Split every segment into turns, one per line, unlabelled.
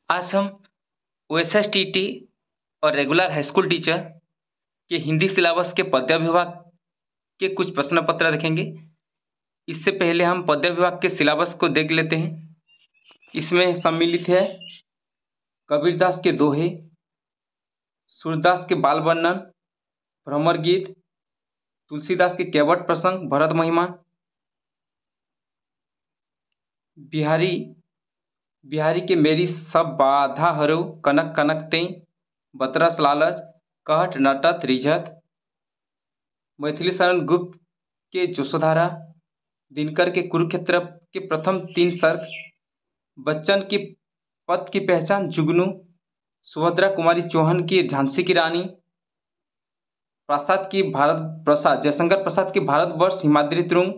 आज हम OSSTT और रेगुलर हाई स्कूल टीचर के हिंदी सिलेबस के पद्य विभाग के कुछ प्रश्न पत्र देखेंगे। इससे पहले हम पद्य विभाग के सिलेबस को देख लेते हैं। इसमें सम्मिलित है कबीरदास के दोहे, सूरदास के बाल वर्णन, भ्रमर गीत, तुलसीदास के केवट प्रसंग, भरत महिमा, बिहारी के मेरी सब बाधा हरो, कनक कनक तें, बतरस लालच, कहट नटत रिझत, मैथिली शरण गुप्त के यशोधरा, दिनकर के कुरुक्षेत्र के प्रथम 3 सर्ग, बच्चन की पद की पहचान जुगनू, सुभद्रा कुमारी चौहान की झांसी की रानी, जयशंकर प्रसाद की भारतवर्ष हिमाद्री तुंग,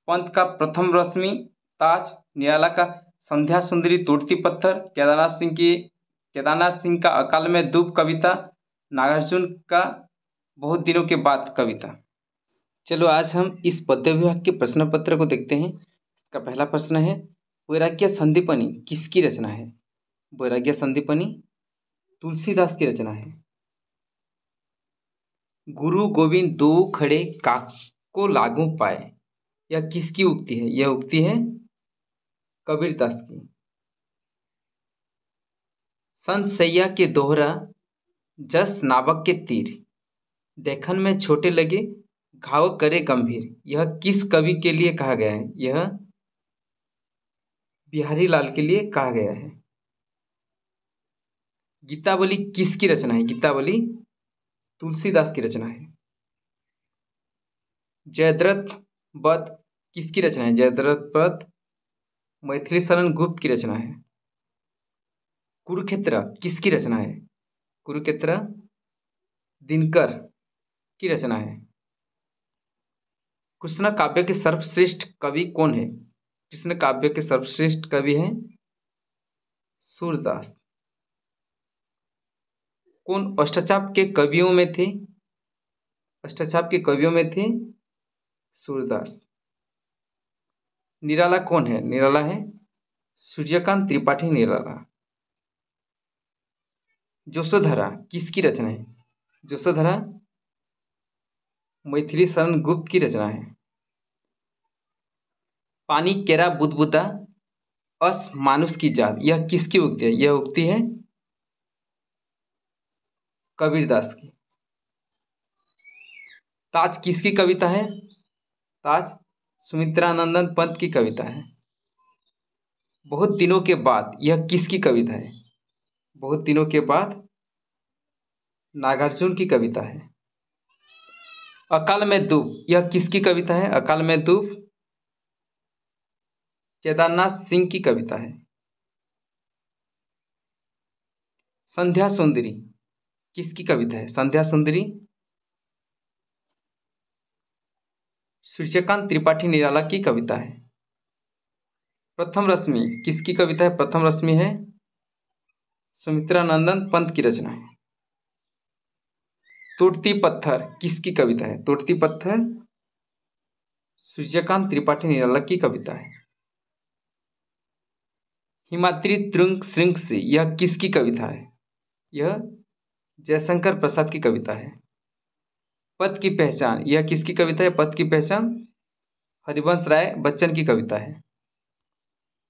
पंत का प्रथम रश्मि ताज, निराला का संध्या सुंदरी तोड़ती पत्थर, केदारनाथ सिंह का अकाल में दूब कविता, नागार्जुन का बहुत दिनों के बाद कविता। चलो आज हम इस पद्य विभाग के प्रश्न पत्र को देखते हैं। इसका पहला प्रश्न है, वैराग्य संदीपनी किसकी रचना है? वैराग्य संदीपनी तुलसीदास की रचना है। गुरु गोविंद दो खड़े काको लागू पाए, यह किसकी उक्ति है? यह उक्ति है कबीरदास की। संत सैया के दोहरा जस नावक के तीर, देखन में छोटे लगे घाव करे गंभीर, यह किस कवि के लिए कहा गया है? यह बिहारी लाल के लिए कहा गया है। गीतावली किसकी रचना है? गीतावली तुलसीदास की रचना है। जयद्रथ वध किसकी रचना है? जयद्रथ वध मैथिली शरण गुप्त की रचना है। कुरुक्षेत्र किसकी रचना है? कुरुक्षेत्र दिनकर की रचना है। कृष्ण काव्य के सर्वश्रेष्ठ कवि कौन है? कृष्ण काव्य के सर्वश्रेष्ठ कवि हैं सूरदास। कौन अष्टचाप के कवियों में थे? अष्टचाप के कवियों में थे सूरदास। निराला कौन है? निराला है सूर्यकांत त्रिपाठी निराला। यशोधरा किसकी रचना है? यशोधरा मैथिली शरण गुप्त की रचना है। पानी केरा बुदबुदा अस मानुष की जात, यह किसकी उक्ति है? यह उक्ति है कबीरदास की। ताज किसकी कविता है? ताज सुमित्रानंदन पंत की कविता है। बहुत दिनों के बाद, यह किसकी कविता है? बहुत दिनों के बाद नागार्जुन की कविता है। अकाल में दूब, यह किसकी कविता है? अकाल में दूब केदारनाथ सिंह की कविता है। संध्या सुंदरी किसकी कविता है? संध्या सुंदरी सूर्यकांत त्रिपाठी निराला की कविता है। प्रथम रश्मि किसकी कविता है? प्रथम रश्मि है सुमित्रानंदन पंत की रचना है। तोड़ती पत्थर किसकी कविता है? तोड़ती पत्थर सूर्यकांत त्रिपाठी निराला की कविता है। हिमाद्री तुंग श्रृंग से, यह किसकी कविता है? यह जयशंकर प्रसाद की कविता है। पद की पहचान, यह किसकी कविता है? पद की पहचान हरिवंश राय बच्चन की कविता है।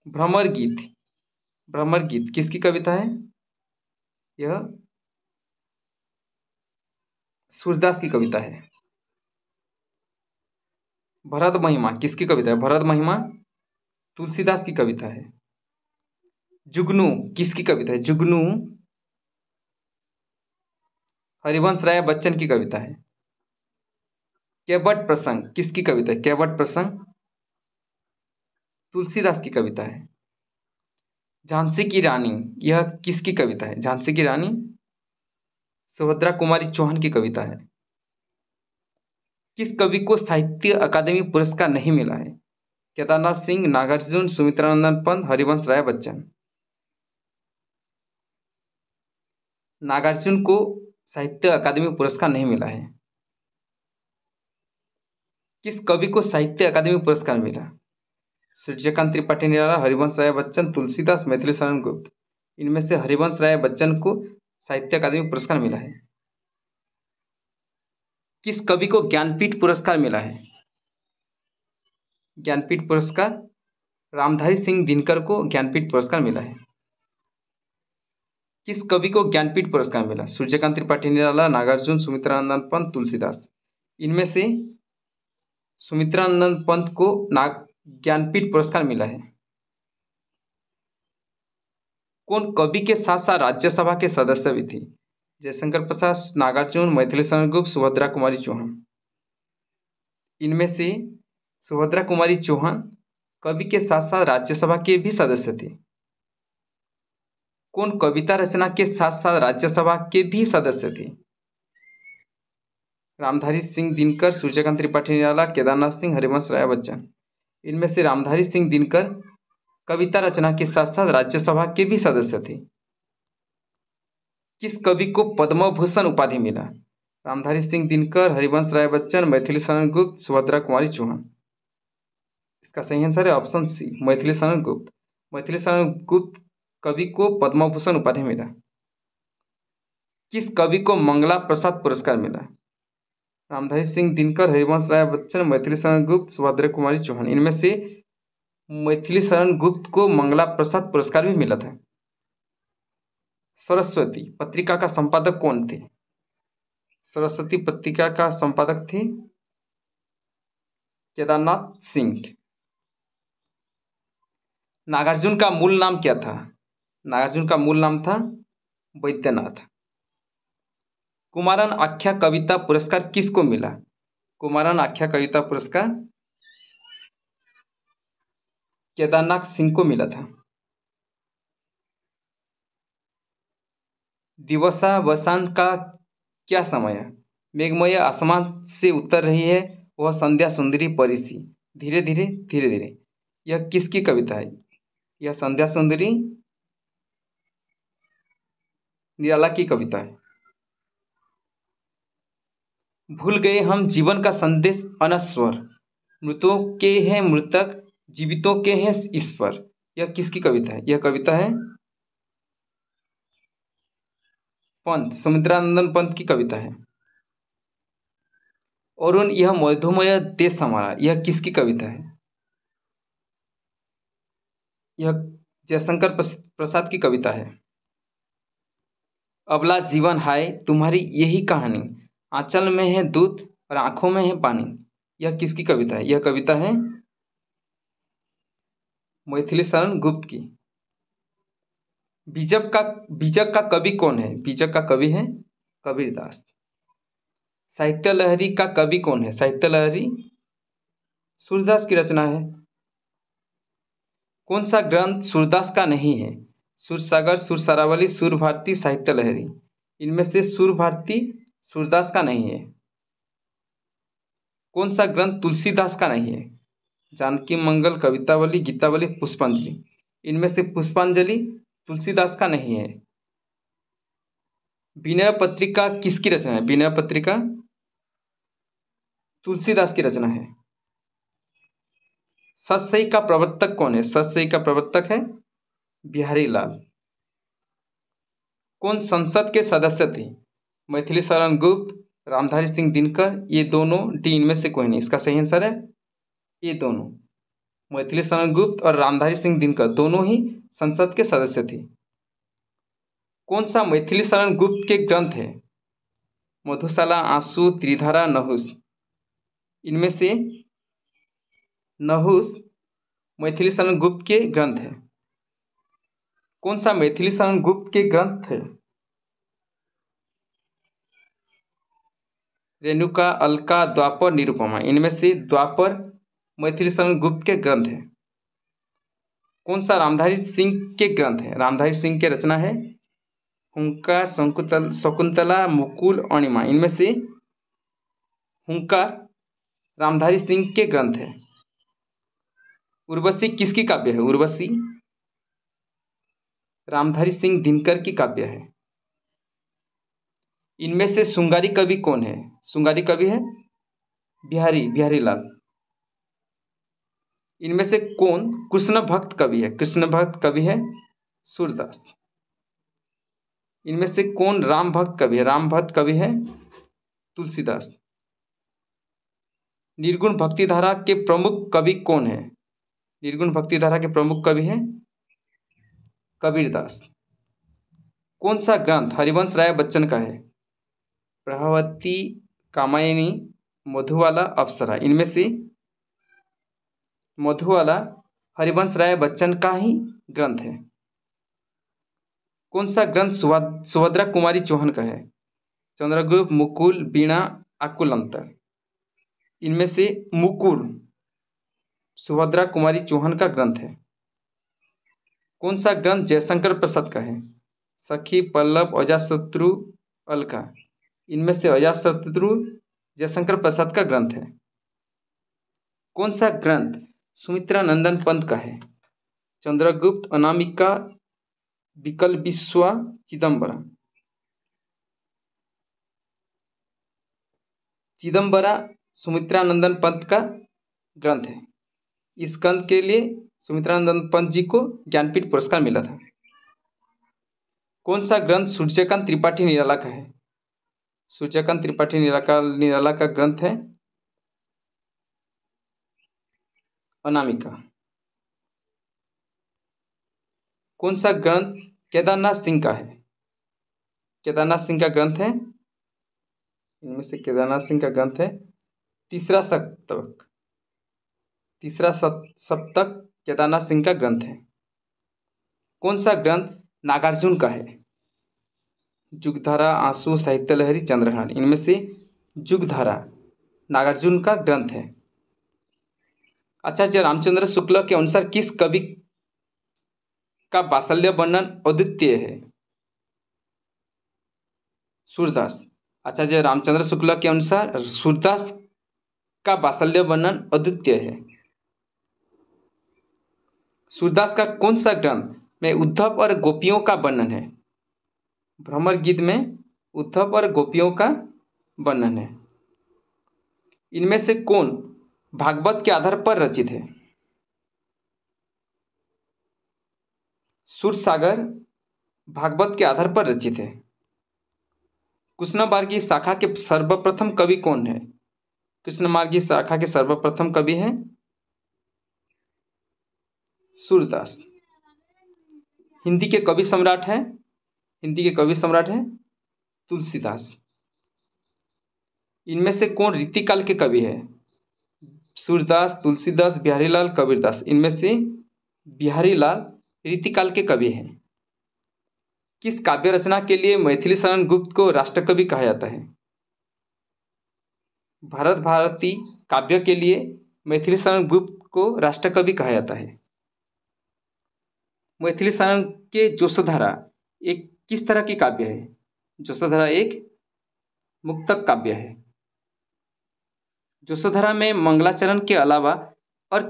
भ्रमर गीत किसकी कविता है? यह सूरदास की कविता है। भरत महिमा किसकी कविता है? भरत महिमा तुलसीदास की कविता है। जुगनू किसकी कविता है? जुगनू हरिवंश राय बच्चन की कविता है। केवट प्रसंग किसकी कविता है? केवट प्रसंग तुलसीदास की कविता है। झांसी की रानी, यह किसकी कविता है? झांसी की रानी सुभद्रा कुमारी चौहान की कविता है। किस कवि को साहित्य अकादमी पुरस्कार नहीं मिला है? केदारनाथ सिंह, नागार्जुन, सुमित्रानंदन पंत, हरिवंश राय बच्चन। नागार्जुन को साहित्य अकादमी पुरस्कार नहीं मिला है। किस कवि को साहित्य अकादमी पुरस्कार मिला? सूर्यकांत त्रिपाठी निराला, हरिवंश राय बच्चन, तुलसीदास, मैथिली शरण गुप्त। इनमें से हरिवंश राय बच्चन को साहित्य अकादमी पुरस्कार मिला है। किस कवि को ज्ञानपीठ पुरस्कार मिला है? ज्ञानपीठ पुरस्कार रामधारी सिंह दिनकर को ज्ञानपीठ पुरस्कार मिला है। किस कवि को ज्ञानपीठ पुरस्कार मिला? सूर्यकांत त्रिपाठी निराला, नागार्जुन, सुमित्रानंद पंत, तुलसीदास। इनमें से सुमित्रानंद पंत को ज्ञानपीठ पुरस्कार मिला है। कौन कवि के साथ साथ राज्यसभा के सदस्य भी थे? जयशंकर प्रसाद, नागार्जुन, मैथिली शरण गुप्त, सुभद्रा कुमारी चौहान। इनमें से सुभद्रा कुमारी चौहान कवि के साथ साथ राज्यसभा के भी सदस्य थे। कौन कविता रचना के साथ साथ राज्यसभा के भी सदस्य थे? रामधारी सिंह दिनकर, सूर्यकांत त्रिपाठी निराला, केदारनाथ सिंह, हरिवंश राय बच्चन। इनमें से रामधारी सिंह दिनकर कविता रचना के साथ साथ राज्यसभा के भी सदस्य थे। किस कवि को पद्म भूषण उपाधि मिला? रामधारी सिंह दिनकर, हरिवंश राय बच्चन, मैथिली शरण गुप्त, सुभद्रा कुमारी चौहान। इसका सही आंसर है ऑप्शन सी, मैथिली शरण गुप्त। मैथिली शरण गुप्त कवि को पद्म भूषण उपाधि मिला। किस कवि को मंगला प्रसाद पुरस्कार मिला? रामधारी सिंह दिनकर, हरिवंश राय बच्चन, मैथिली शरण गुप्त, सुभद्रा कुमारी चौहान। इनमें से मैथिली शरण गुप्त को मंगला प्रसाद पुरस्कार भी मिला था। सरस्वती पत्रिका का संपादक कौन थे? सरस्वती पत्रिका का संपादक थे केदारनाथ सिंह। नागार्जुन का मूल नाम क्या था? नागार्जुन का मूल नाम था वैद्यनाथ। कुमारन आख्या कविता पुरस्कार किसको मिला? कुमारन आख्या कविता पुरस्कार केदारनाथ सिंह को मिला था। दिवसावसान का क्या समय है? मेघमय आसमान से उतर रही है वह संध्या सुंदरी परिसी, धीरे धीरे धीरे धीरे। यह किसकी कविता है? यह संध्या सुंदरी निराला की कविता है। भूल गए हम जीवन का संदेश अनस्वर, मृतों के हैं मृतक, जीवितों के हैं ईश्वर। यह किसकी कविता है? यह कविता है पंत, सुमित्रानंदन पंत की कविता है। और यह मधुमय देश हमारा, यह किसकी कविता है? यह जयशंकर प्रसाद की कविता है। अबला जीवन हाय तुम्हारी यही कहानी, आंचल में है दूध और आंखों में है पानी। यह किसकी कविता है? यह कविता है मैथिली शरण गुप्त की। बीजक का कवि कौन है? बीजक का कवि है कबीरदास। साहित्य लहरी का कवि कौन है? साहित्य लहरी सूरदास की रचना है। कौन सा ग्रंथ सूरदास का नहीं है? सुरसागर, सुर सरावली, सुर भारती, साहित्य लहरी। इनमें से सुर भारती सूरदास का नहीं है। कौन सा ग्रंथ तुलसीदास का नहीं है? जानकी मंगल, कवितावली, गीतावली, पुष्पांजलि। इनमें से पुष्पांजलि तुलसीदास का नहीं है। विनय पत्रिका किसकी रचना है? विनय पत्रिका तुलसीदास की रचना है। सतसई का प्रवर्तक कौन है? सतसई का प्रवर्तक है बिहारी लाल। कौन संसद के सदस्य थे? मैथिली शरण गुप्त, रामधारी सिंह दिनकर, ये दोनों, डी इनमें से कोई नहीं। इसका सही आंसर है ये दोनों, मैथिली शरण गुप्त और रामधारी सिंह दिनकर दोनों ही संसद के सदस्य थे। कौन सा मैथिली शरण गुप्त के ग्रंथ है? मधुशाला, आंसू, त्रिधारा, नहुस। इनमें से नहुस मैथिली शरण गुप्त के ग्रंथ है। कौन सा मैथिली शरण गुप्त के ग्रंथ है? रेणुका, अलका, द्वापर, निरुपमा। इनमें से द्वापर मैथिली शरण गुप्त के ग्रंथ है। कौन सा रामधारी सिंह के ग्रंथ है? रामधारी सिंह की रचना है हुंकार, शकुंतला, मुकुल, अणिमा। इनमें से हुंकार रामधारी सिंह के ग्रंथ है। उर्वशी किसकी काव्य है? उर्वशी रामधारी सिंह दिनकर की काव्य है। इनमें से श्रृंगारी कवि कौन है? श्रृंगारी कवि है बिहारी लाल। इनमें से कौन कृष्ण भक्त कवि है? कृष्ण भक्त कवि है सूरदास। इनमें से कौन राम भक्त कवि है? राम भक्त कवि है तुलसीदास। निर्गुण भक्ति धारा के प्रमुख कवि कौन है? निर्गुण भक्ति धारा के प्रमुख कवि हैं कबीरदास। कौन सा ग्रंथ हरिवंश राय बच्चन का है? प्रभावती, कामायनी, मधुबाला, अप्सरा। इनमें से मधुबाला हरिवंश राय बच्चन का ही ग्रंथ है। कौन सा ग्रंथ सुभद्रा कुमारी चौहान का है? चंद्रगुप्त, मुकुल, वीणा, आकुल अंतर। इनमें से मुकुल सुभद्रा कुमारी चौहान का ग्रंथ है। कौन सा ग्रंथ जयशंकर प्रसाद का है? सखी, पल्लव, अजातशत्रु, अलका। इनमें से अजातशत्रु जयशंकर प्रसाद का ग्रंथ है। कौन सा ग्रंथ सुमित्रा नंदन पंत का है? चंद्रगुप्त, अनामिका, विकलविश्वा, चिदंबरा। चिदंबरा सुमित्रानंदन पंत का ग्रंथ है। इस ग्रंथ के लिए सुमित्रानंदन पंत जी को ज्ञानपीठ पुरस्कार मिला था। कौन सा ग्रंथ सूर्यकांत त्रिपाठी निराला का है? सूर्यकांत त्रिपाठी निराला का ग्रंथ है अनामिका। कौन सा ग्रंथ केदारनाथ सिंह का है? केदारनाथ सिंह का ग्रंथ है, इनमें से केदारनाथ सिंह का ग्रंथ है तीसरा सप्तक। तीसरा सप्तक केदारनाथ सिंह का ग्रंथ है। कौन सा ग्रंथ नागार्जुन का है? जुगधारा, आंसू, साहित्य लहरी, चंद्रहार। इनमें से जुगधारा नागार्जुन का ग्रंथ है। आचार्य रामचंद्र शुक्ल के अनुसार किस कवि का वात्सल्य वर्णन अद्वितीय है? सूरदास। आचार्य रामचंद्र शुक्ल के अनुसार सूरदास का वात्सल्य वर्णन अद्वितीय है। सूरदास का कौन सा ग्रंथ में उद्धव और गोपियों का वर्णन है? भ्रमर गीत में उद्धव और गोपियों का वर्णन है। इनमें से कौन भागवत के आधार पर रचित है? सूरसागर भागवत के आधार पर रचित है। कृष्णमार्गी शाखा के सर्वप्रथम कवि कौन है? कृष्णमार्गी शाखा के सर्वप्रथम कवि हैं सूरदास। हिंदी के कवि सम्राट हैं तुलसीदास। इनमें से कौन रीतिकाल के कवि है? सूरदास, तुलसीदास, बिहारीलाल, कबीरदास। इनमें से बिहारीलाल रीतिकाल के कवि हैं। किस काव्य रचना के लिए मैथिली शरण गुप्त को राष्ट्रकवि कहा जाता है? भारत भारती काव्य के लिए मैथिली शरण गुप्त को राष्ट्रकवि कहा जाता है। मैथिली शरण के जोशधारा एक किस तरह की काव्य है? जोशधारा एक मुक्तक काव्य है। जोशधारा में मंगलाचरण के अलावा और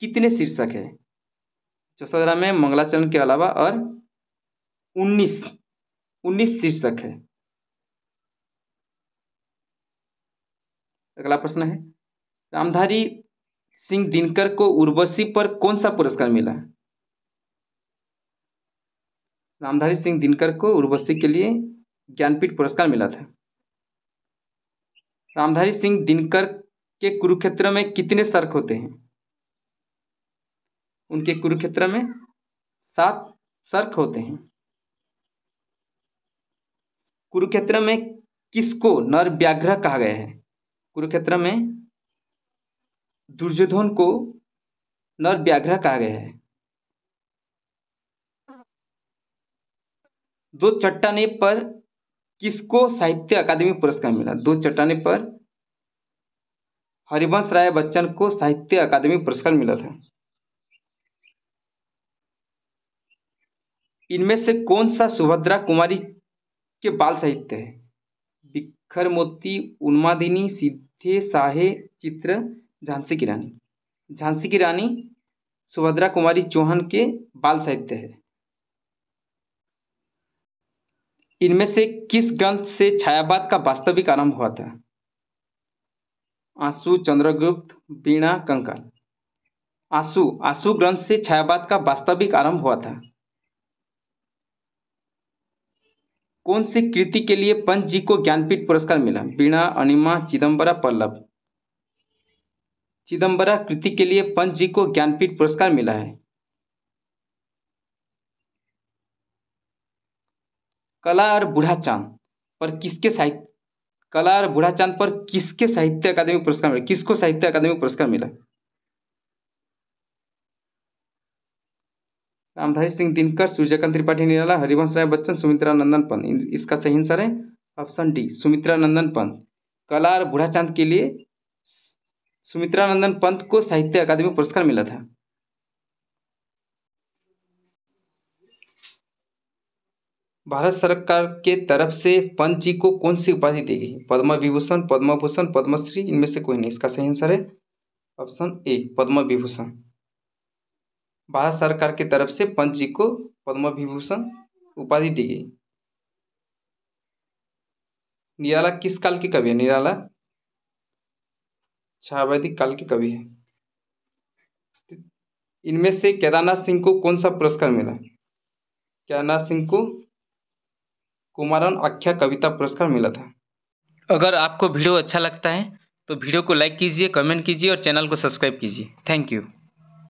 कितने शीर्षक है? जोशधारा में मंगलाचरण के अलावा और 19 शीर्षक है। अगला प्रश्न है, रामधारी सिंह दिनकर को उर्वशी पर कौन सा पुरस्कार मिला? रामधारी सिंह दिनकर को उर्वशी के लिए ज्ञानपीठ पुरस्कार मिला था। रामधारी सिंह दिनकर के कुरुक्षेत्र में कितने सर्क होते हैं? उनके कुरुक्षेत्र में 7 सर्क होते हैं। कुरुक्षेत्र में किसको नरव्याघ्र कहा गया है? कुरुक्षेत्र में दुर्योधन को नरव्याघ्र कहा गया है। 2 चट्टाने पर किसको साहित्य अकादमी पुरस्कार मिला? 2 चट्टाने पर हरिवंश राय बच्चन को साहित्य अकादमी पुरस्कार मिला था। इनमें से कौन सा सुभद्रा कुमारी के बाल साहित्य है? बिक्खर मोती, उन्मादिनी, सीधे साहे, चित्र, झांसी की रानी। झांसी की रानी सुभद्रा कुमारी चौहान के बाल साहित्य है। इनमें से किस ग्रंथ से छायावाद का वास्तविक आरंभ हुआ था? आंसू, चंद्रगुप्त, वीणा, कंकाल। आंसू आंसू ग्रंथ से छायावाद का वास्तविक आरंभ हुआ था। कौन सी कृति के लिए पंत जी को ज्ञानपीठ पुरस्कार मिला? वीणा, अनिमा, चिदम्बरा, पल्लव। चिदम्बरा कृति के लिए पंत जी को ज्ञानपीठ पुरस्कार मिला है। कला और बूढ़ा चांद पर किसके साहित्य कला और बूढ़ा चांद पर किसके साहित्य अकादमी पुरस्कार मिला? किसको साहित्य अकादमी पुरस्कार मिला? रामधारी सिंह दिनकर, सूर्यकांत त्रिपाठी निराला, हरिवंश राय बच्चन, सुमित्रा नंदन पंत। इसका सही आंसर है ऑप्शन डी, सुमित्रा नंदन पंत। कला और बूढ़ा चांद के लिए सुमित्रा नंदन पंत को साहित्य अकादमी पुरस्कार मिला था। भारत सरकार के तरफ से पंत जी को कौन सी उपाधि दी गई? पद्म विभूषण, पद्म भूषण, पद्मश्री, इनमें से कोई नहीं। इसका सही आंसर है ऑप्शन ए, पद्म विभूषण। भारत सरकार की तरफ से पंत जी को पद्म विभूषण उपाधि दी गई। निराला किस काल के कवि है? निराला छायावादी काल के कवि है। इनमें से केदारनाथ सिंह को कौन सा पुरस्कार मिला? केदारनाथ सिंह को कुमारन आख्या कविता पुरस्कार मिला था। अगर आपको वीडियो अच्छा लगता है तो वीडियो को लाइक कीजिए, कमेंट कीजिए और चैनल को सब्सक्राइब कीजिए। Thank you.